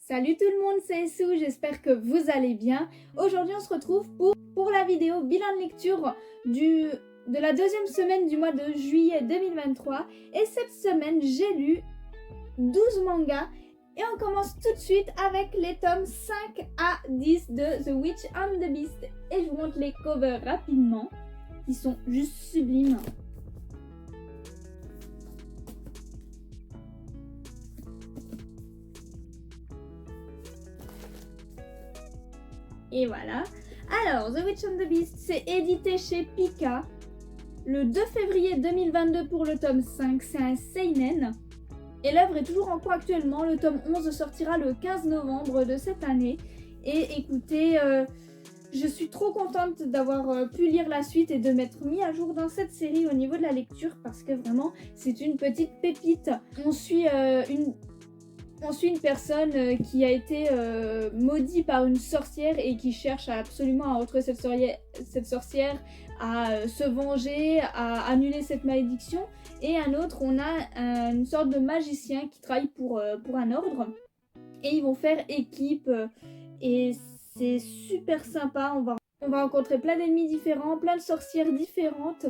Salut tout le monde, c'est Sue, j'espère que vous allez bien. Aujourd'hui on se retrouve pour la vidéo bilan de lecture de la deuxième semaine du mois de juillet 2023. Et cette semaine j'ai lu 12 mangas et on commence tout de suite avec les tomes 5 à 10 de The Witch and the Beast. Et je vous montre les covers rapidement, qui sont juste sublimes. Et voilà. Alors, The Witch and the Beast, c'est édité chez Pika le 2 février 2022 pour le tome 5. C'est un seinen. Et l'œuvre est toujours en cours actuellement. Le tome 11 sortira le 15 novembre de cette année. Et écoutez, je suis trop contente d'avoir pu lire la suite et de m'être mis à jour dans cette série au niveau de la lecture parce que vraiment, c'est une petite pépite. On suit une personne qui a été maudite par une sorcière et qui cherche absolument à retrouver cette sorcière, à se venger, à annuler cette malédiction. Et un autre, on a une sorte de magicien qui travaille pour un ordre. Et ils vont faire équipe et c'est super sympa. On va rencontrer plein d'ennemis différents, plein de sorcières différentes.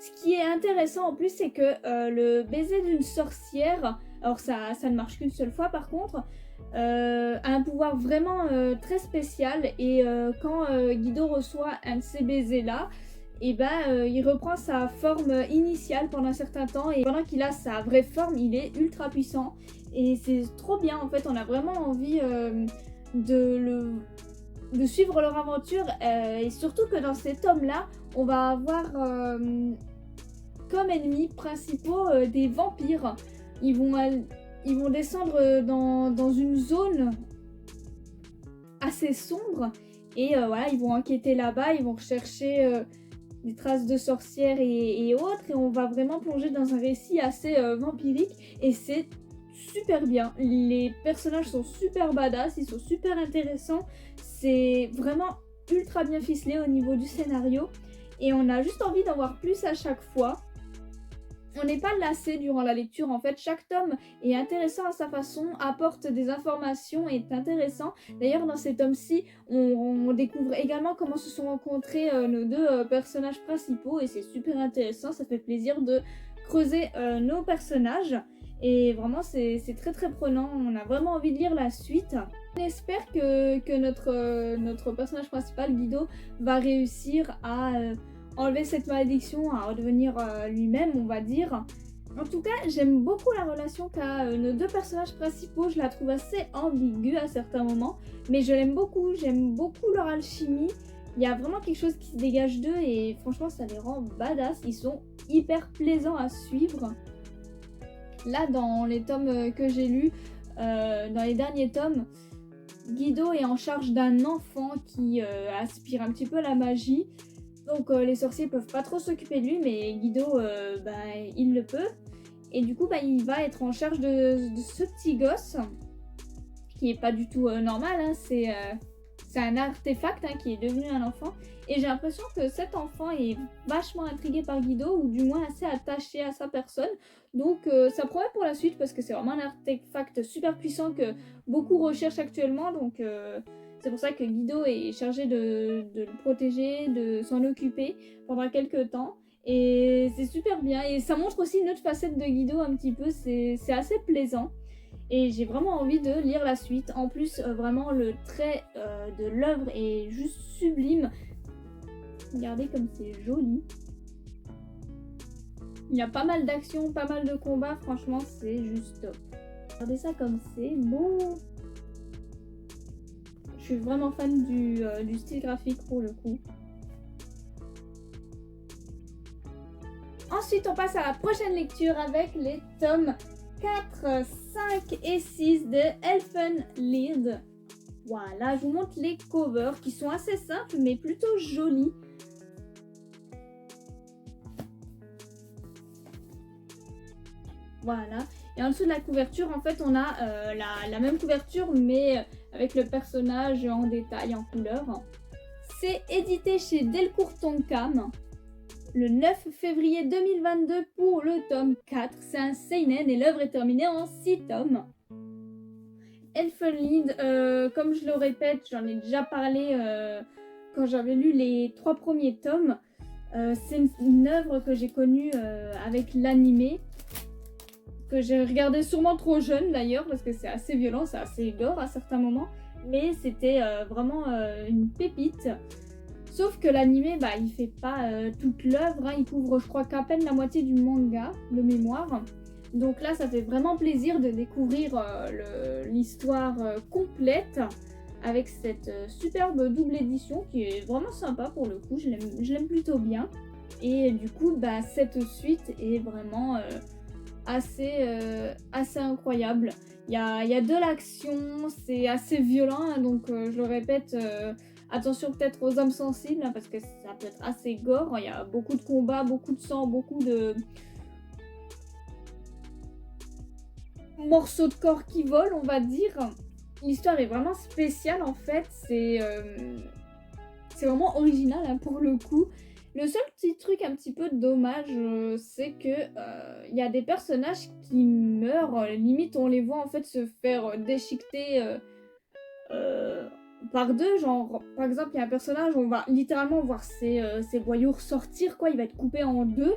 Ce qui est intéressant en plus, c'est que le baiser d'une sorcière, alors ça ne marche qu'une seule fois par contre, a un pouvoir vraiment très spécial. Et quand Guido reçoit un de ces baisers-là, et il reprend sa forme initiale pendant un certain temps. Et pendant qu'il a sa vraie forme, il est ultra puissant. Et c'est trop bien en fait, on a vraiment envie de suivre leur aventure. Et surtout que dans ces tomes-là, on va avoir comme ennemis principaux des vampires. Ils vont descendre dans une zone assez sombre et voilà, ils vont enquêter là-bas, ils vont rechercher des traces de sorcières et autres, et on va vraiment plonger dans un récit assez vampirique et c'est super bien. Les personnages sont super badass, ils sont super intéressants, c'est vraiment ultra bien ficelé au niveau du scénario et on a juste envie d'en voir plus à chaque fois. On n'est pas lassé durant la lecture, en fait, chaque tome est intéressant à sa façon, apporte des informations, est intéressant. D'ailleurs, dans ces tomes-ci, on découvre également comment se sont rencontrés nos deux personnages principaux et c'est super intéressant, ça fait plaisir de creuser nos personnages. Et vraiment, c'est très très prenant, on a vraiment envie de lire la suite. On espère que notre personnage principal, Guido, va réussir à enlever cette malédiction, à redevenir lui-même, on va dire. En tout cas, j'aime beaucoup la relation qu'a nos deux personnages principaux. Je la trouve assez ambiguë à certains moments, mais je l'aime beaucoup. J'aime beaucoup leur alchimie. Il y a vraiment quelque chose qui se dégage d'eux et franchement, ça les rend badass. Ils sont hyper plaisants à suivre. Là, dans les tomes que j'ai lus, dans les derniers tomes, Guido est en charge d'un enfant qui aspire un petit peu la magie. Donc les sorciers peuvent pas trop s'occuper de lui, mais Guido, il le peut. Et du coup, il va être en charge de ce petit gosse, qui est pas du tout normal, hein. C'est un artefact qui est devenu un enfant. Et j'ai l'impression que cet enfant est vachement intrigué par Guido, ou du moins assez attaché à sa personne. Donc ça promet pour la suite, parce que c'est vraiment un artefact super puissant que beaucoup recherchent actuellement. Donc c'est pour ça que Guido est chargé de le protéger, de s'en occuper pendant quelques temps. Et c'est super bien. Et ça montre aussi une autre facette de Guido un petit peu. C'est assez plaisant. Et j'ai vraiment envie de lire la suite. En plus, vraiment, le trait de l'œuvre est juste sublime. Regardez comme c'est joli. Il y a pas mal d'actions, pas mal de combats. Franchement, c'est juste top. Regardez ça comme c'est beau. Je suis vraiment fan du style graphique pour le coup. Ensuite, on passe à la prochaine lecture avec les tomes 4, 5 et 6 de Elfenlied. Voilà, je vous montre les covers qui sont assez simples mais plutôt jolis. Voilà. Et en dessous de la couverture, en fait, on a la même couverture, mais avec le personnage en détail, en couleur. C'est édité chez Delcourt Tonkam le 9 février 2022 pour le tome 4. C'est un seinen et l'œuvre est terminée en 6 tomes. Elfen Lied, comme je le répète, j'en ai déjà parlé quand j'avais lu les 3 premiers tomes. C'est une œuvre que j'ai connue avec l'animé, que j'ai regardé sûrement trop jeune d'ailleurs, parce que c'est assez violent, c'est assez gore à certains moments, mais c'était vraiment une pépite. Sauf que l'animé, bah, il fait pas toute l'œuvre, hein, il couvre je crois qu'à peine la moitié du manga de mémoire. Donc là, ça fait vraiment plaisir de découvrir l'histoire complète avec cette superbe double édition qui est vraiment sympa pour le coup, je l'aime plutôt bien. Et du coup, bah, cette suite est vraiment assez incroyable. Il y a de l'action, c'est assez violent, hein, donc je le répète, attention peut-être aux âmes sensibles, hein, parce que ça peut être assez gore. Il y a beaucoup de combats, beaucoup de sang, beaucoup de morceaux de corps qui volent, on va dire. L'histoire est vraiment spéciale en fait, c'est vraiment original hein, pour le coup. Le seul petit truc un petit peu dommage, c'est que y a des personnages qui meurent, limite on les voit en fait se faire déchiqueter par deux, genre par exemple il y a un personnage où on va littéralement voir ses voyures sortir, quoi, il va être coupé en deux,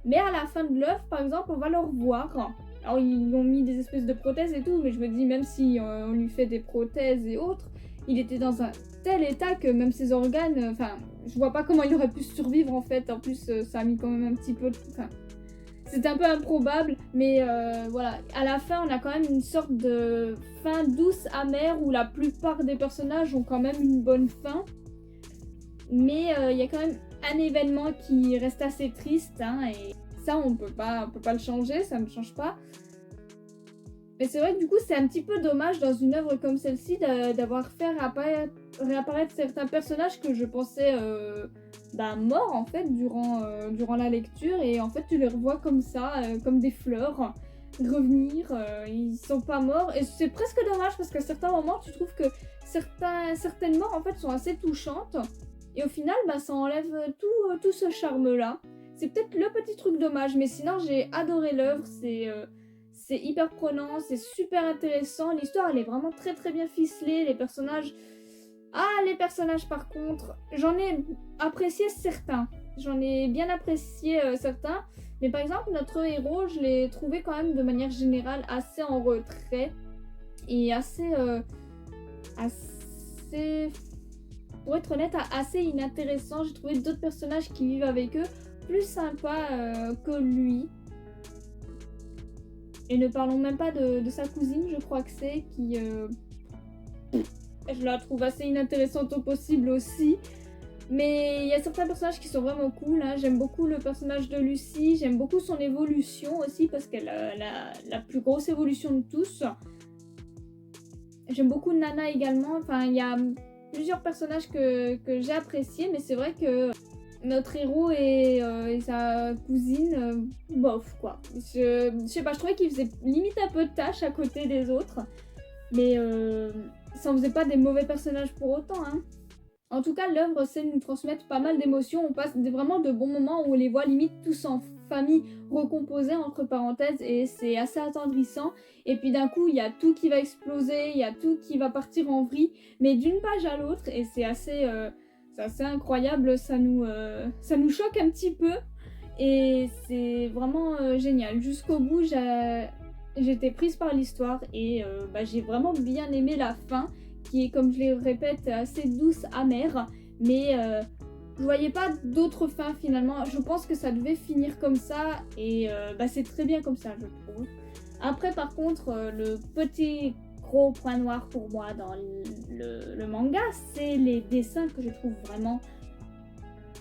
mais à la fin de l'œuvre par exemple on va le revoir. Alors ils ont mis des espèces de prothèses et tout, mais je me dis même si on lui fait des prothèses et autres, il était dans un tel état que même ses organes, enfin je vois pas comment il aurait pu survivre en fait, en plus ça a mis quand même un petit peu, enfin c'était un peu improbable, mais voilà, à la fin on a quand même une sorte de fin douce, amère, où la plupart des personnages ont quand même une bonne fin, mais il y a quand même un événement qui reste assez triste, hein, et ça on peut pas le changer, ça ne change pas. Mais c'est vrai que du coup c'est un petit peu dommage dans une œuvre comme celle-ci d'avoir fait réapparaître certains personnages que je pensais morts en fait durant la lecture, et en fait tu les revois comme ça, comme des fleurs, revenir, ils sont pas morts, et c'est presque dommage parce qu'à certains moments tu trouves que certaines morts en fait sont assez touchantes, et au final ça enlève tout ce charme là. C'est peut-être le petit truc dommage, mais sinon j'ai adoré l'œuvre, c'est hyper prenant, c'est super intéressant, l'histoire elle est vraiment très très bien ficelée, les personnages par contre, j'en ai apprécié certains, j'en ai bien apprécié certains, mais par exemple notre héros je l'ai trouvé quand même de manière générale assez en retrait et assez, pour être honnête, assez inintéressant. J'ai trouvé d'autres personnages qui vivent avec eux plus sympas que lui. Et ne parlons même pas de sa cousine, je crois que c'est, qui... je la trouve assez inintéressante au possible aussi. Mais il y a certains personnages qui sont vraiment cool, hein. J'aime beaucoup le personnage de Lucie, j'aime beaucoup son évolution aussi, parce qu'elle a la plus grosse évolution de tous. J'aime beaucoup Nana également, enfin il y a plusieurs personnages que j'ai appréciés, mais c'est vrai que notre héros et sa cousine, bof quoi. Je sais pas, je trouvais qu'ils faisaient limite un peu de tâches à côté des autres, mais ça en faisait pas des mauvais personnages pour autant, hein. En tout cas, l'œuvre sait nous transmettre pas mal d'émotions, on passe vraiment de bons moments où on les voit limite tous en famille recomposée entre parenthèses, et c'est assez attendrissant. Et puis d'un coup, il y a tout qui va exploser, il y a tout qui va partir en vrille, mais d'une page à l'autre, et c'est assez incroyable, ça nous choque un petit peu, et c'est vraiment génial. Jusqu'au bout, j'étais prise par l'histoire, et j'ai vraiment bien aimé la fin, qui est, comme je le répète, assez douce, amère, mais je voyais pas d'autre fin finalement. Je pense que ça devait finir comme ça, et c'est très bien comme ça, je trouve. Après, par contre, le petit gros point noir pour moi dans le manga, c'est les dessins que je trouve vraiment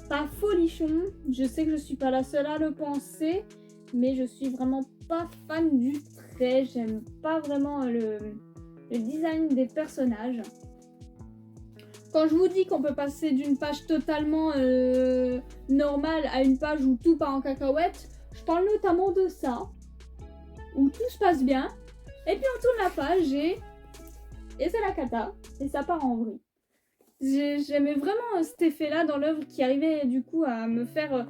pas folichons. Je sais que je suis pas la seule à le penser, mais je suis vraiment pas fan du trait. J'aime pas vraiment le design des personnages. Quand je vous dis qu'on peut passer d'une page totalement normale à une page où tout part en cacahuète, je parle notamment de ça, où tout se passe bien, et puis on tourne la page et c'est la cata, et ça part en vrille. J'aimais vraiment cet effet-là dans l'œuvre qui arrivait du coup à me faire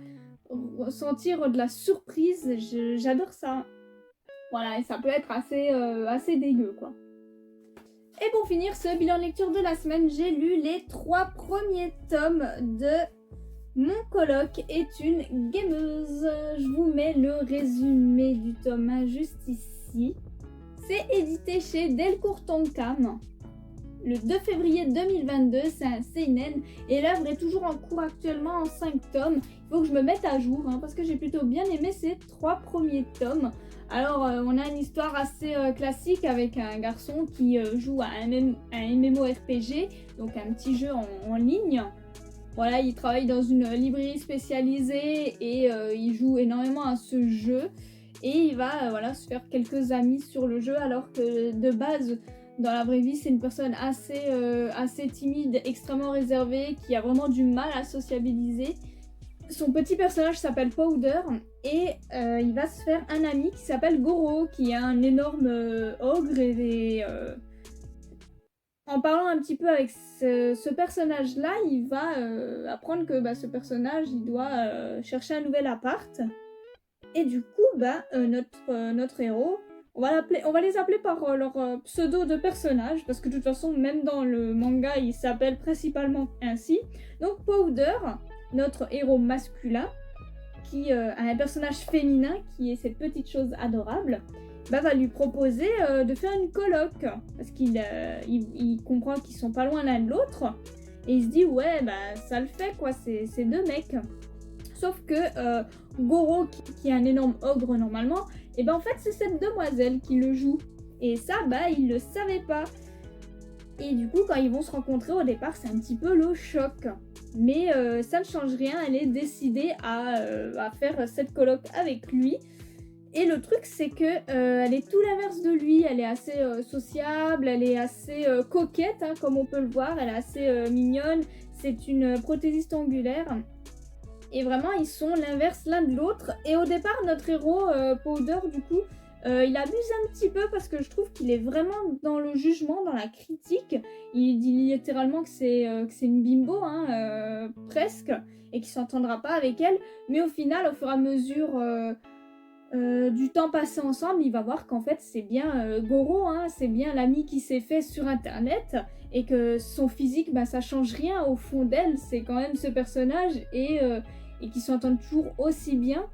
ressentir de la surprise. J'adore ça. Voilà, et ça peut être assez dégueu, quoi. Et pour finir ce bilan de lecture de la semaine, j'ai lu les 3 premiers tomes de Mon coloc est une gameuse. Je vous mets le résumé du tome 1 juste ici. C'est édité chez Delcourt Tonkam le 2 février 2022, c'est un seinen et l'œuvre est toujours en cours actuellement en 5 tomes. Il faut que je me mette à jour parce que j'ai plutôt bien aimé ces 3 premiers tomes. Alors on a une histoire assez classique avec un garçon qui joue à un MMORPG, donc un petit jeu en ligne. Voilà, il travaille dans une librairie spécialisée et il joue énormément à ce jeu. Et il va se faire quelques amis sur le jeu alors que de base, dans la vraie vie, c'est une personne assez timide, extrêmement réservée, qui a vraiment du mal à sociabiliser. Son petit personnage s'appelle Powder et il va se faire un ami qui s'appelle Goro, qui est un énorme ogre. En parlant un petit peu avec ce personnage-là, il va apprendre que ce personnage, il doit chercher un nouvel appart. Et du coup, notre héros, on va les appeler par leur pseudo de personnage, parce que de toute façon, même dans le manga, il s'appelle principalement ainsi. Donc Powder, notre héros masculin, qui a un personnage féminin, qui est cette petite chose adorable, va lui proposer de faire une coloc, parce qu'il comprend qu'ils sont pas loin l'un de l'autre, et il se dit ouais, ça le fait quoi, c'est 2 mecs. Sauf que Goro, qui est un énorme ogre normalement, et en fait c'est cette demoiselle qui le joue. Et ça, il le savait pas. Et du coup, quand ils vont se rencontrer au départ, c'est un petit peu le choc. Mais ça ne change rien, elle est décidée à faire cette coloc avec lui. Et le truc, c'est que elle est tout l'inverse de lui. Elle est assez sociable, elle est assez coquette, comme on peut le voir. Elle est assez mignonne. C'est une prothésiste angulaire. Et vraiment, ils sont l'inverse l'un de l'autre. Et au départ, notre héros, Powder, du coup, il abuse un petit peu parce que je trouve qu'il est vraiment dans le jugement, dans la critique. Il dit littéralement que c'est une bimbo, presque, et qu'il s'entendra pas avec elle. Mais au final, au fur et à mesure du temps passé ensemble, il va voir qu'en fait, c'est bien Goro, c'est bien l'ami qui s'est fait sur Internet. Et que son physique, ça change rien au fond d'elle. C'est quand même ce personnage et qu'ils s'entendent toujours aussi bien.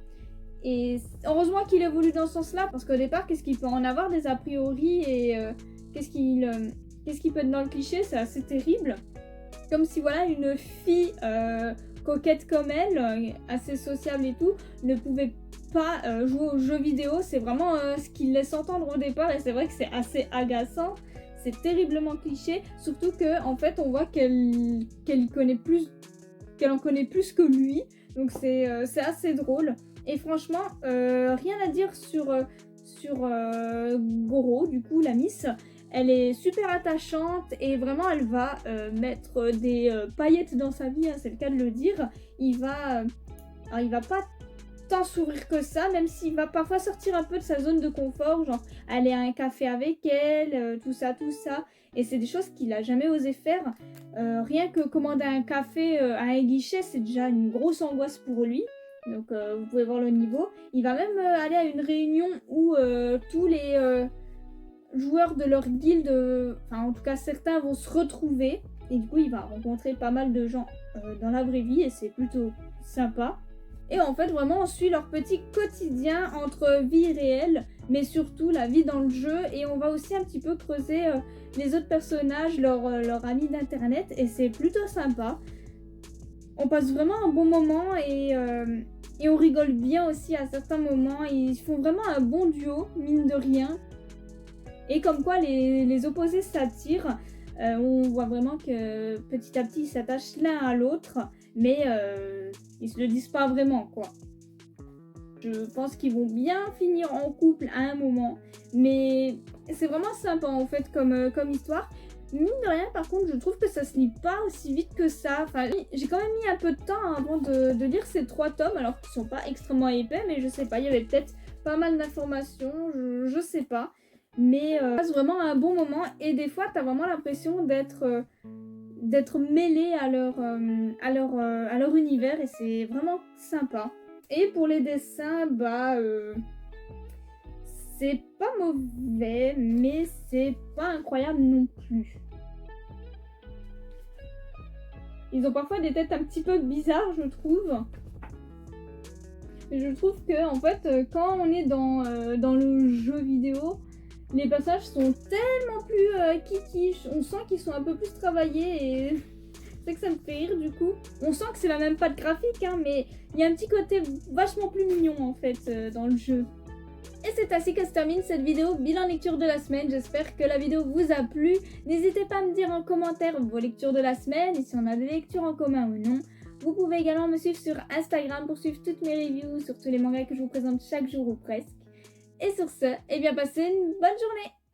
Et heureusement qu'il évolue dans ce sens-là, parce qu'au départ, qu'est-ce qu'il peut en avoir des a priori et qu'est-ce qu'il peut être dans le cliché, c'est assez terrible. Comme si une fille coquette comme elle, assez sociable et tout, ne pouvait pas jouer aux jeux vidéo. C'est vraiment ce qu'il laisse entendre au départ et c'est vrai que c'est assez agaçant. C'est terriblement cliché, surtout que en fait on voit qu'elle en connaît plus que lui, donc c'est assez drôle. Et franchement, rien à dire sur Goro, du coup la Miss. Elle est super attachante et vraiment elle va mettre des paillettes dans sa vie, c'est le cas de le dire. Il va pas tant s'ouvrir que ça, même s'il va parfois sortir un peu de sa zone de confort, genre aller à un café avec elle, tout ça, et c'est des choses qu'il a jamais osé faire. Rien que commander un café à un guichet, c'est déjà une grosse angoisse pour lui, donc vous pouvez voir le niveau. Il va même aller à une réunion où tous les joueurs de leur guilde, en tout cas certains, vont se retrouver, et du coup il va rencontrer pas mal de gens dans la vraie vie, et c'est plutôt sympa. Et en fait, vraiment, on suit leur petit quotidien entre vie réelle, mais surtout la vie dans le jeu. Et on va aussi un petit peu creuser les autres personnages, leurs amis d'internet. Et c'est plutôt sympa. On passe vraiment un bon moment et on rigole bien aussi à certains moments. Ils font vraiment un bon duo, mine de rien. Et comme quoi les opposés s'attirent. On voit vraiment que petit à petit, ils s'attachent l'un à l'autre. Mais ils se le disent pas vraiment, quoi. Je pense qu'ils vont bien finir en couple à un moment. Mais c'est vraiment sympa, en fait, comme histoire. Mine de rien, par contre, je trouve que ça se lit pas aussi vite que ça. Enfin, j'ai quand même mis un peu de temps avant de lire ces 3 tomes, alors qu'ils sont pas extrêmement épais, mais je sais pas, il y avait peut-être pas mal d'informations, je sais pas. Mais passe vraiment un bon moment, et des fois, t'as vraiment l'impression d'être mêlé à leur univers, et c'est vraiment sympa. Et pour les dessins, C'est pas mauvais, mais c'est pas incroyable non plus. Ils ont parfois des têtes un petit peu bizarres, je trouve. Et je trouve que, en fait, quand on est dans le jeu vidéo, les passages sont tellement plus kiki. On sent qu'ils sont un peu plus travaillés et c'est que ça me fait rire du coup. On sent que c'est la même patte graphique, hein, mais il y a un petit côté vachement plus mignon en fait dans le jeu. Et c'est ainsi que se termine cette vidéo bilan lecture de la semaine. J'espère que la vidéo vous a plu. N'hésitez pas à me dire en commentaire vos lectures de la semaine et si on a des lectures en commun ou non. Vous pouvez également me suivre sur Instagram pour suivre toutes mes reviews sur tous les mangas que je vous présente chaque jour ou presque. Et sur ce, eh bien passez une bonne journée!